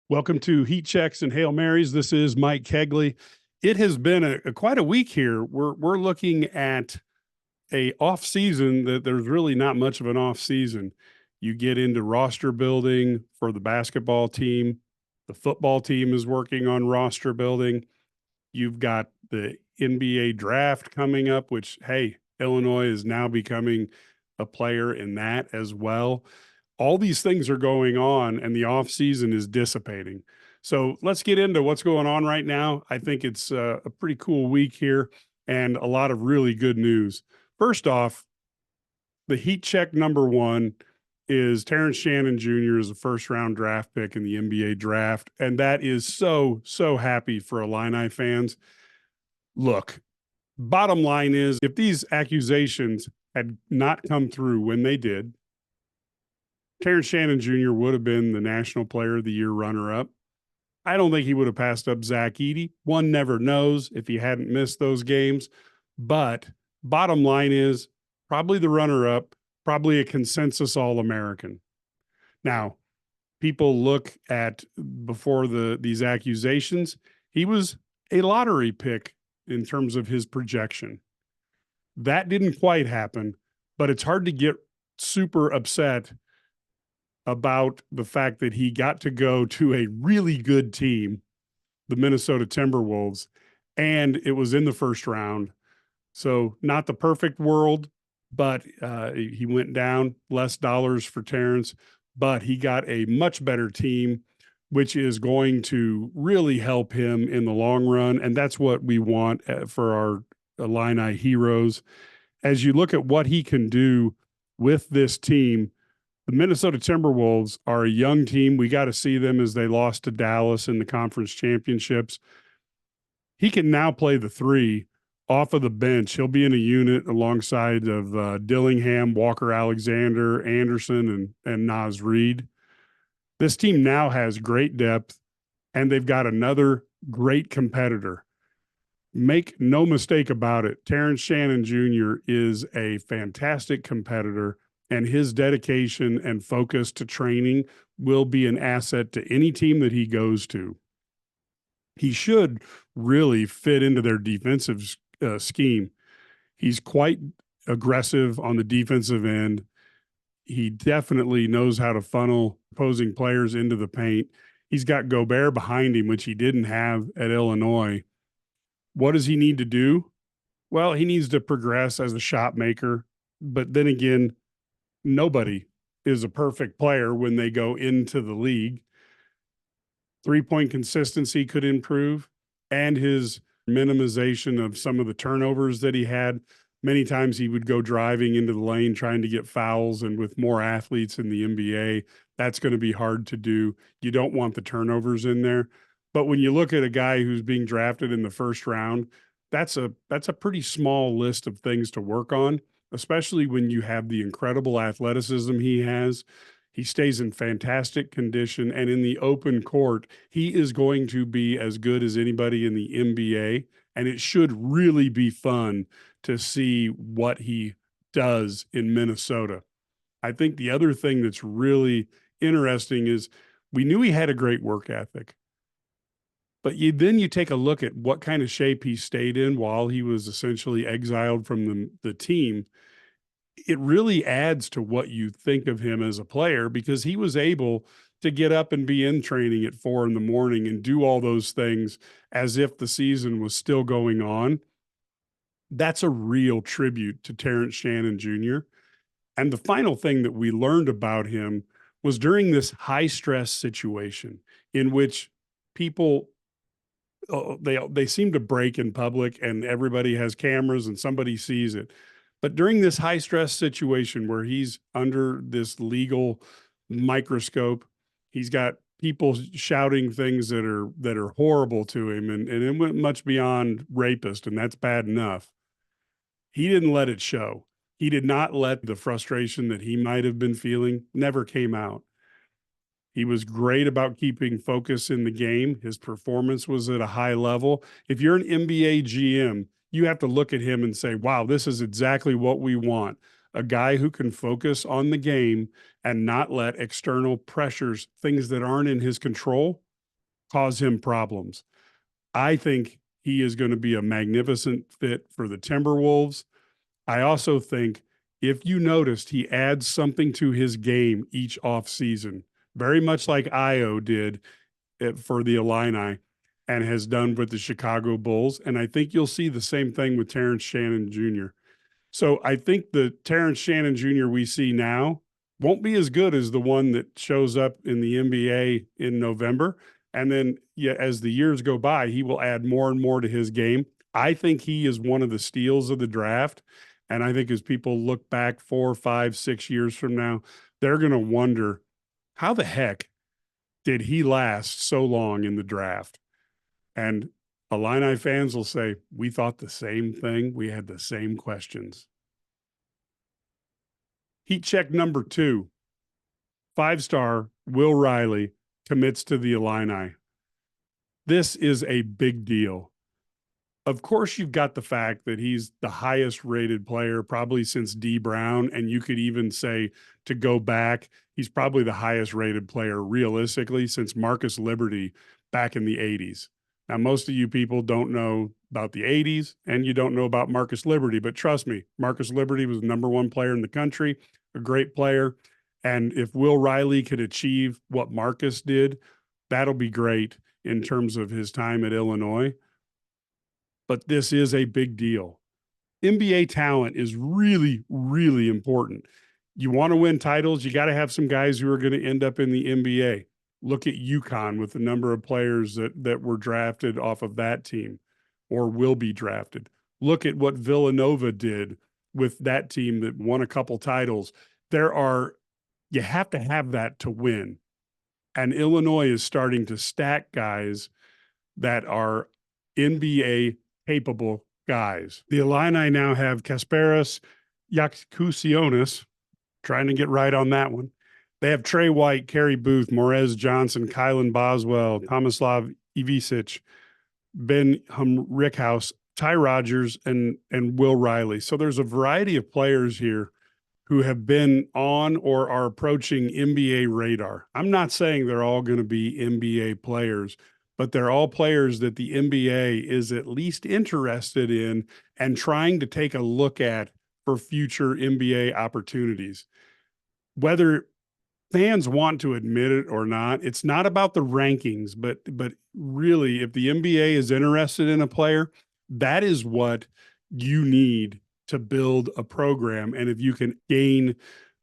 Welcome to Heat Checks and Hail Marys. This is Mike Cagley. It has been quite a week here. We're looking at a off season that there's really not much of an off season. You get into roster building for the basketball team. The football team is working on roster building. You've got the NBA draft coming up, which, hey, Illinois is now becoming a player in that as well. All these things are going on and the off season is dissipating. So let's get into what's going on right now. I think it's a pretty cool week here and a lot of really good news. First off, the heat check number one is Terrence Shannon Jr. is a first round draft pick in the NBA draft. And that is so happy for Illini fans. Look, bottom line is if these accusations had not come through when they did, Terrence Shannon Jr. would have been the National Player of the Year runner-up. I don't think he would have passed up Zach Edey. One never knows if he hadn't missed those games. But bottom line is probably the runner-up, probably a consensus All-American. Now, people look at before these accusations, he was a lottery pick in terms of his projection. That didn't quite happen, but it's hard to get super upset about the fact that he got to go to a really good team, the Minnesota Timberwolves, and it was in the first round. So not the perfect world, but he went down, less dollars for Terrence, but he got a much better team, which is going to really help him in the long run. And that's what we want for our Illini heroes. As you look at what he can do with this team, the Minnesota Timberwolves are a young team. We got to see them as they lost to Dallas in the conference championships. He can now play the three off of the bench. He'll be in a unit alongside of Dillingham, Walker Alexander, Anderson, and Naz Reid. This team now has great depth, and they've got another great competitor. Make no mistake about it, Terrence Shannon Jr. is a fantastic competitor, and his dedication and focus to training will be an asset to any team that he goes to. He should really fit into their defensive scheme. He's quite aggressive on the defensive end. He definitely knows how to funnel opposing players into the paint. He's got Gobert behind him, which he didn't have at Illinois. What does he need to do? Well, he needs to progress as a shot maker. But then again, nobody is a perfect player when they go into the league. Three-point consistency could improve, and his minimization of some of the turnovers that he had. Many times he would go driving into the lane trying to get fouls, and with more athletes in the NBA, that's going to be hard to do. You don't want the turnovers in there. But when you look at a guy who's being drafted in the first round, that's a pretty small list of things to work on, especially when you have the incredible athleticism he has. He stays in fantastic condition, and in the open court, he is going to be as good as anybody in the NBA, and it should really be fun to see what he does in Minnesota. I think the other thing that's really interesting is we knew he had a great work ethic. But then you take a look at what kind of shape he stayed in while he was essentially exiled from the team. It really adds to what you think of him as a player, because he was able to get up and be in training at 4 a.m. and do all those things as if the season was still going on. That's a real tribute to Terrence Shannon Jr. And the final thing that we learned about him was during this high stress situation in which people they seem to break in public and everybody has cameras and somebody sees it. But during this high stress situation where he's under this legal microscope, he's got people shouting things that are horrible to him, and it went much beyond rapist, and that's bad enough. He didn't let it show. He did not let the frustration that he might have been feeling never came out. He was great about keeping focus in the game. His performance was at a high level. If you're an NBA GM, you have to look at him and say, wow, this is exactly what we want. A guy who can focus on the game and not let external pressures, things that aren't in his control, cause him problems. I think he is going to be a magnificent fit for the Timberwolves. I also think if you noticed, he adds something to his game each offseason, very much like Io did for the Illini and has done with the Chicago Bulls. And I think you'll see the same thing with Terrence Shannon Jr. So I think the Terrence Shannon Jr. we see now won't be as good as the one that shows up in the NBA in November. And then, yeah, as the years go by, he will add more and more to his game. I think he is one of the steals of the draft. And I think as people look back 4, 5, 6 years from now, they're going to wonder how the heck did he last so long in the draft? And Illini fans will say, we thought the same thing. We had the same questions. Heat check number 2, 5-star Will Riley commits to the Illini. This is a big deal. Of course, you've got the fact that he's the highest rated player probably since D Brown. And you could even say, to go back, he's probably the highest rated player realistically since Marcus Liberty back in the 80s. Now, most of you people don't know about the 80s and you don't know about Marcus Liberty, but trust me, Marcus Liberty was the #1 player in the country, a great player. And if Will Riley could achieve what Marcus did, that'll be great in terms of his time at Illinois. But this is a big deal. NBA talent is really, really important. You want to win titles, you got to have some guys who are going to end up in the NBA. Look at UConn with the number of players that were drafted off of that team or will be drafted. Look at what Villanova did with that team that won a couple titles. You have to have that to win. And Illinois is starting to stack guys that are NBA capable guys. The Illini now have Kasparas Yakusionis, trying to get right on that one. They have Trey White, Kerry Booth, Morez Johnson, Kylan Boswell, Tomislav Ivisic, Ben Rickhouse, Ty Rogers, and Will Riley. So there's a variety of players here who have been on or are approaching NBA radar. I'm not saying they're all going to be NBA players, but they're all players that the NBA is at least interested in and trying to take a look at for future NBA opportunities. Whether fans want to admit it or not, it's not about the rankings, but really, if the NBA is interested in a player, that is what you need to build a program. And if you can gain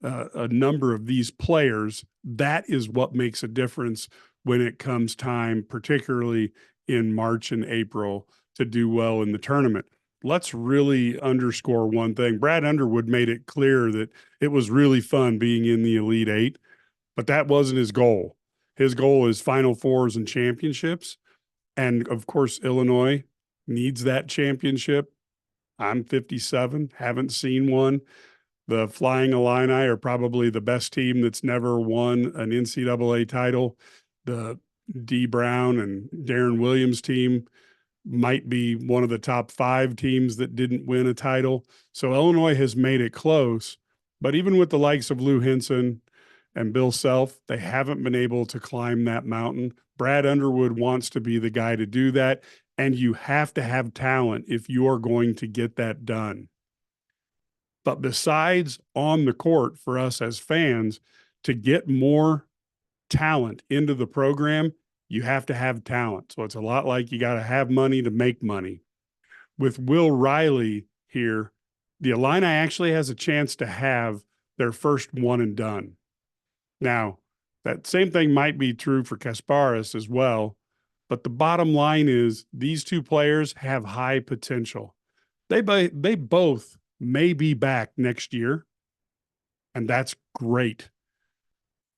a number of these players, that is what makes a difference when it comes time, particularly in March and April, to do well in the tournament. Let's really underscore one thing. Brad Underwood made it clear that it was really fun being in the Elite Eight, but that wasn't his goal. His goal is Final Fours and championships. And of course, Illinois needs that championship. I'm 57, haven't seen one. The Flying Illini are probably the best team that's never won an NCAA title. The D Brown and Darren Williams team might be one of the top 5 teams that didn't win a title. So Illinois has made it close, but even with the likes of Lou Henson and Bill Self, they haven't been able to climb that mountain. Brad Underwood wants to be the guy to do that, and you have to have talent if you are going to get that done. But besides on the court, for us as fans, to get more talent into the program, you have to have talent. So it's a lot like you got to have money to make money. With Will Riley here, the Illini actually has a chance to have their first one and done. Now, that same thing might be true for Kasparas as well, but the bottom line is these two players have high potential. They both may be back next year, and that's great.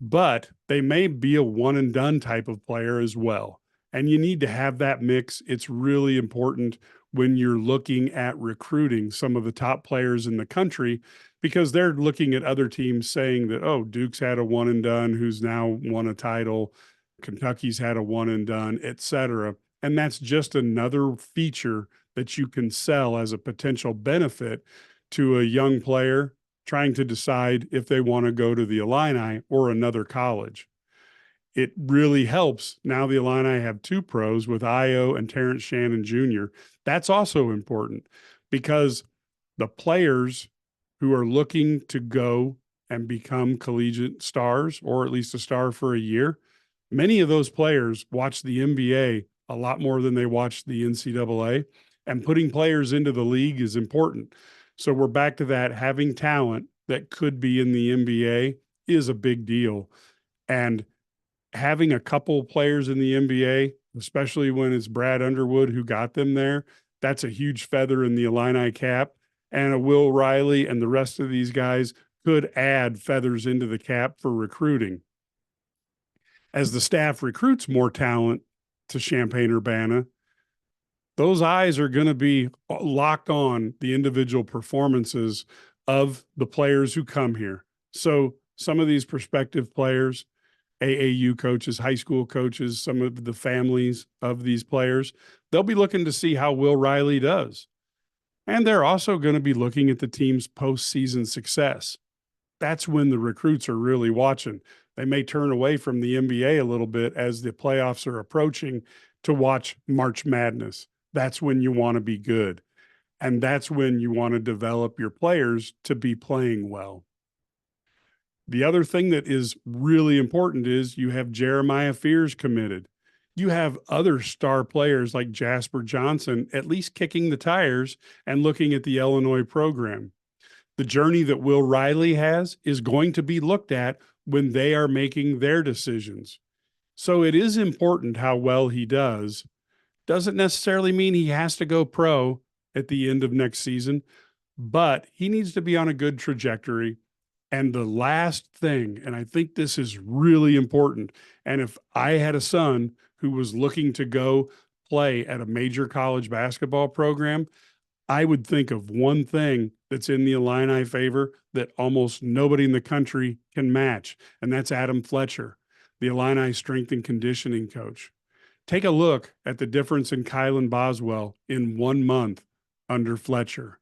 But they may be a one and done type of player as well. And you need to have that mix. It's really important when you're looking at recruiting some of the top players in the country, because they're looking at other teams saying that, oh, Duke's had a one and done who's now won a title, Kentucky's had a one and done, et cetera. And that's just another feature that you can sell as a potential benefit to a young player trying to decide if they want to go to the Illini or another college. it really helps. Now the Illini have two pros with Io and Terrence Shannon Jr. That's also important because the players who are looking to go and become collegiate stars, or at least a star for a year, many of those players watch the NBA a lot more than they watch the NCAA, and putting players into the league is important. So we're back to that. Having talent that could be in the NBA is a big deal. And having a couple players in the NBA, especially when it's Brad Underwood who got them there, that's a huge feather in the Illini cap. And a Will Riley and the rest of these guys could add feathers into the cap for recruiting. As the staff recruits more talent to Champaign-Urbana, those eyes are going to be locked on the individual performances of the players who come here. So some of these prospective players, AAU coaches, high school coaches, some of the families of these players, they'll be looking to see how Will Riley does. And they're also going to be looking at the team's postseason success. That's when the recruits are really watching. They may turn away from the NBA a little bit as the playoffs are approaching to watch March Madness. That's when you want to be good. And that's when you want to develop your players to be playing well. The other thing that is really important is you have Jeremiah Fears committed. You have other star players like Jasper Johnson at least kicking the tires and looking at the Illinois program. The journey that Will Riley has is going to be looked at when they are making their decisions. So it is important how well he does. Doesn't necessarily mean he has to go pro at the end of next season, but he needs to be on a good trajectory. And the last thing, and I think this is really important, and if I had a son who was looking to go play at a major college basketball program, I would think of one thing that's in the Illini favor that almost nobody in the country can match, and that's Adam Fletcher, the Illini strength and conditioning coach. Take a look at the difference in Kylan Boswell in 1 month under Fletcher.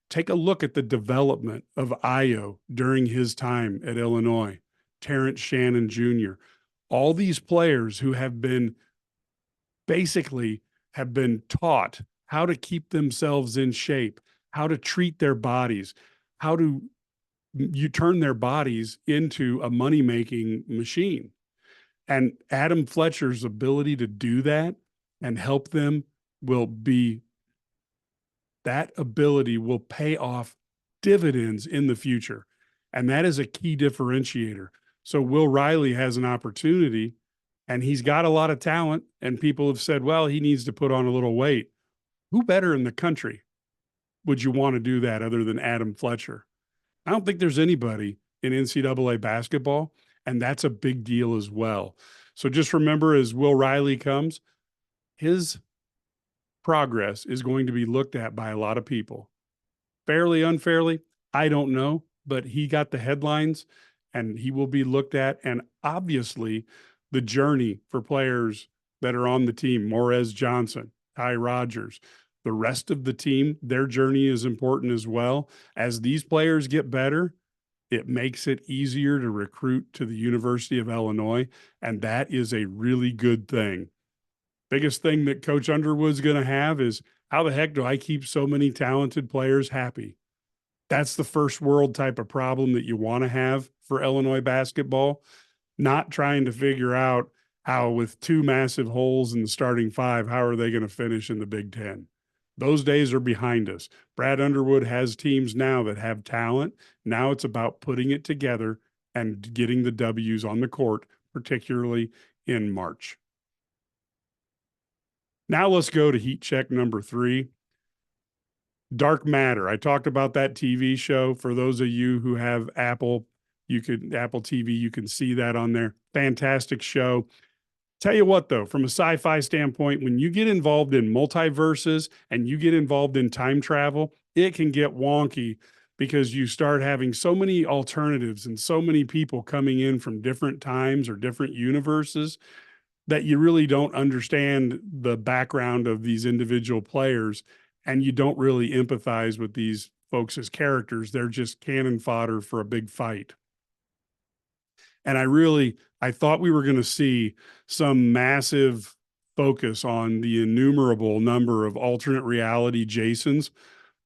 Take a look at the development of Io during his time at Illinois, Terrence Shannon Jr. All these players who have been taught how to keep themselves in shape, how to treat their bodies, how to you turn their bodies into a money-making machine. And Adam Fletcher's ability to do that and help them that ability will pay off dividends in the future. And that is a key differentiator. So Will Riley has an opportunity, and he's got a lot of talent, and people have said, well, he needs to put on a little weight. Who better in the country would you want to do that other than Adam Fletcher? I don't think there's anybody in NCAA basketball, and that's a big deal as well. So just remember, as Will Riley comes, his progress is going to be looked at by a lot of people. Fairly, unfairly, I don't know, but he got the headlines and he will be looked at. And obviously, the journey for players that are on the team, Morez Johnson, Ty Rogers, the rest of the team, their journey is important as well. As these players get better, it makes it easier to recruit to the University of Illinois, and that is a really good thing. Biggest thing that Coach Underwood's going to have is, how the heck do I keep so many talented players happy? That's the first world type of problem that you want to have for Illinois basketball, not trying to figure out how, with two massive holes in the starting five, how are they going to finish in the Big Ten? Those days are behind us. Brad Underwood has teams now that have talent. Now it's about putting it together and getting the W's on the court, particularly in March. Now let's go to heat check number 3. Dark Matter. I talked about that TV show. For those of you who have Apple TV, you can see that on there. Fantastic show. Tell you what, though, from a sci-fi standpoint, when you get involved in multiverses and you get involved in time travel, it can get wonky because you start having so many alternatives and so many people coming in from different times or different universes that you really don't understand the background of these individual players, and you don't really empathize with these folks as characters. They're just cannon fodder for a big fight. And I thought we were going to see some massive focus on the innumerable number of alternate reality Jasons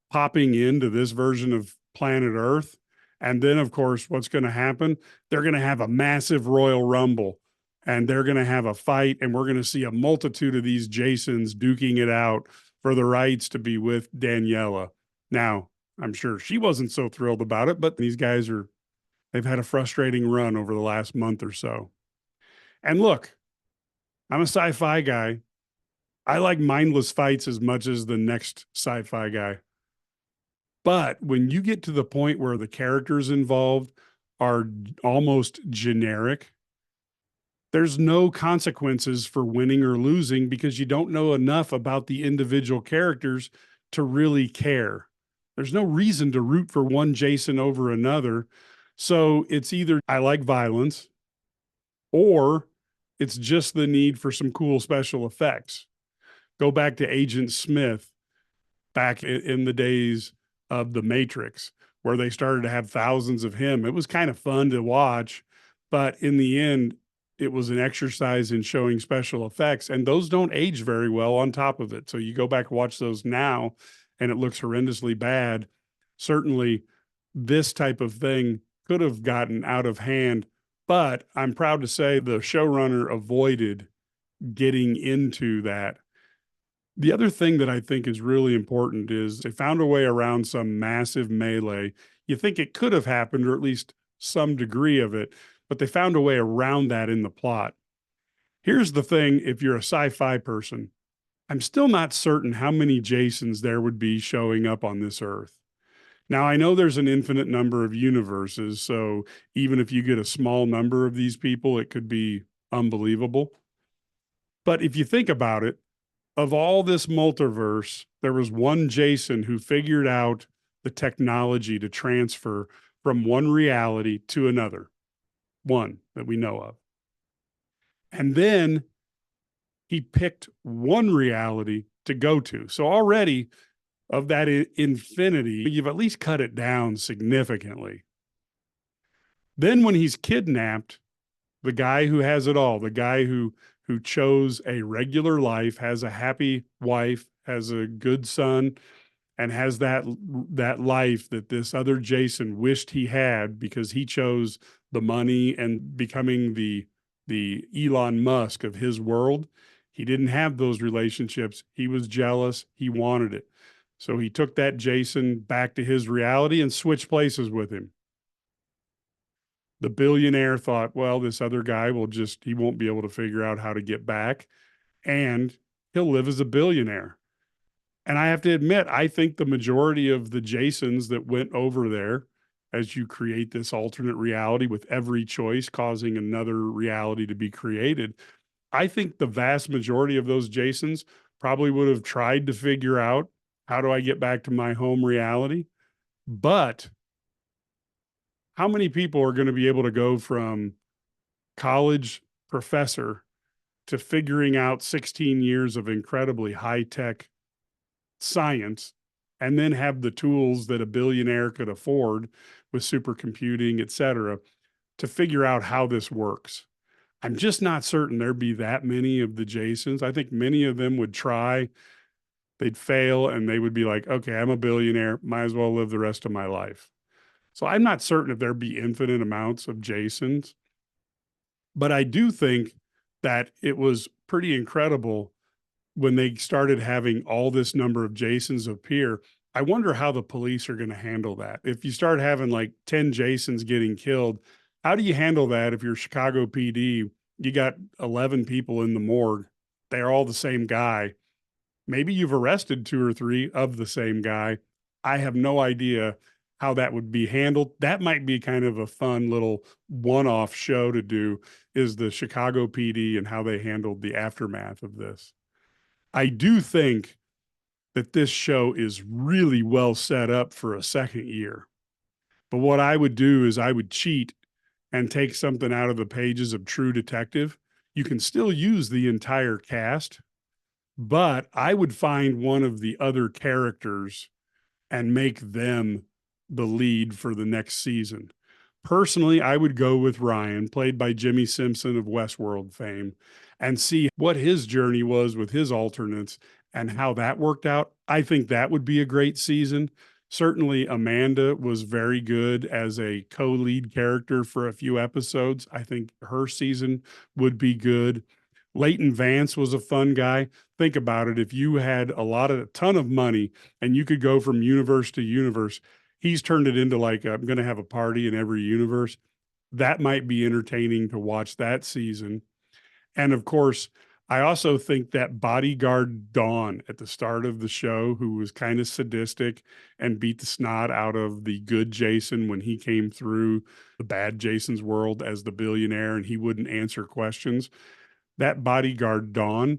popping into this version of planet Earth. And then, of course, what's going to happen? They're going to have a massive Royal Rumble and they're going to have a fight. And we're going to see a multitude of these Jasons duking it out for the rights to be with Daniela. Now, I'm sure she wasn't so thrilled about it, but they've had a frustrating run over the last month or so. And look, I'm a sci-fi guy. I like mindless fights as much as the next sci-fi guy. But when you get to the point where the characters involved are almost generic, there's no consequences for winning or losing because you don't know enough about the individual characters to really care. There's no reason to root for one Jason over another. So it's either I like violence or it's just the need for some cool special effects. Go back to Agent Smith back in the days of The Matrix, where they started to have thousands of him. It was kind of fun to watch, but in the end, it was an exercise in showing special effects, and those don't age very well on top of it. So you go back and watch those now, and it looks horrendously bad. Certainly, this type of thing could have gotten out of hand, but I'm proud to say the showrunner avoided getting into that. The other thing that I think is really important is they found a way around some massive melee. You think it could have happened, or at least some degree of it, but they found a way around that in the plot. Here's the thing, if you're a sci-fi person, I'm still not certain how many Jasons there would be showing up on this Earth. Now, I know there's an infinite number of universes, so even if you get a small number of these people, it could be unbelievable. But if you think about it, of all this multiverse, there was one Jason who figured out the technology to transfer from one reality to another, one that we know of. And then he picked one reality to go to. So already of that infinity, you've at least cut it down significantly. Then when he's kidnapped, the guy who has it all, the guy who chose a regular life, has a happy wife, has a good son, and has that life that this other Jason wished he had because he chose the money and becoming the Elon Musk of his world. He didn't have those relationships. He was jealous. He wanted it. So he took that Jason back to his reality and switched places with him. The billionaire thought, well, this other guy he won't be able to figure out how to get back, and he'll live as a billionaire. And I have to admit, I think the majority of the Jasons that went over there, as you create this alternate reality with every choice causing another reality to be created, I think the vast majority of those Jasons probably would have tried to figure out, how do I get back to my home reality? But how many people are going to be able to go from college professor to figuring out 16 years of incredibly high-tech science and then have the tools that a billionaire could afford with supercomputing, et cetera, to figure out how this works? I'm just not certain there'd be that many of the Jasons. I think many of them would try, they'd fail, and they would be like, okay, I'm a billionaire, might as well live the rest of my life. So I'm not certain if there'd be infinite amounts of Jasons, but I do think that it was pretty incredible when they started having all this number of Jasons appear. I wonder how the police are going to handle that. If you start having like 10 Jasons getting killed, how do you handle that if you're Chicago PD? You got 11 people in the morgue. They're all the same guy. Maybe you've arrested 2 or 3 of the same guy. I have no idea how that would be handled. That might be kind of a fun little one-off show to do, is the Chicago PD and how they handled the aftermath of this. I do think that this show is really well set up for a second year. But what I would do is I would cheat and take something out of the pages of True Detective. You can still use the entire cast, but I would find one of the other characters and make them the lead for the next season. Personally, I would go with Ryan, played by Jimmy Simpson of Westworld fame, and see what his journey was with his alternates and how that worked out. I think that would be a great season. Certainly, Amanda was very good as a co lead character for a few episodes. I think her season would be good. Leighton Vance was a fun guy. Think about it. If you had a ton of money and you could go from universe to universe, he's turned it into like, I'm going to have a party in every universe. That might be entertaining to watch that season. And of course, I also think that bodyguard Dawn at the start of the show, who was kind of sadistic and beat the snot out of the good Jason when he came through the bad Jason's world as the billionaire and he wouldn't answer questions. That bodyguard Dawn,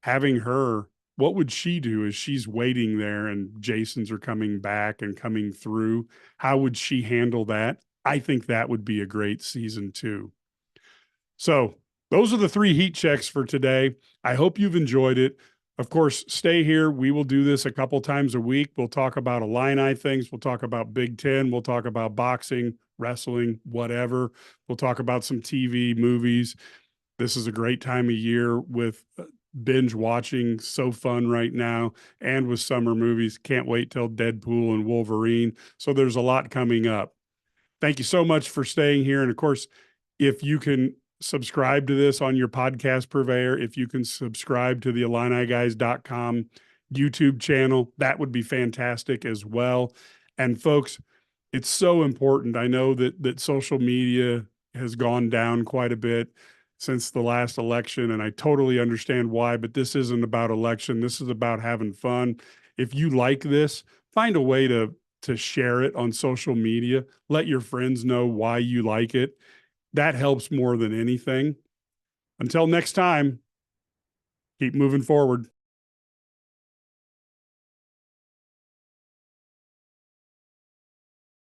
having her, what would she do as she's waiting there and Jasons are coming back and coming through? How would she handle that? I think that would be a great season too. So those are the 3 heat checks for today. I hope you've enjoyed it. Of course, stay here. We will do this a couple times a week. We'll talk about Illini things. We'll talk about Big Ten. We'll talk about boxing, wrestling, whatever. We'll talk about some TV, movies. This is a great time of year with binge watching. So fun right now. And with summer movies. Can't wait till Deadpool and Wolverine. So there's a lot coming up. Thank you so much for staying here. And of course, if you can subscribe to this on your podcast purveyor, if you can subscribe to the IlliniGuys.com YouTube channel, that would be fantastic as well. And folks, it's so important. I know that social media has gone down quite a bit since the last election, and I totally understand why, but this isn't about election. This is about having fun. If you like this, find a way to share it on social media. Let your friends know why you like it. That helps more than anything. Until next time, keep moving forward.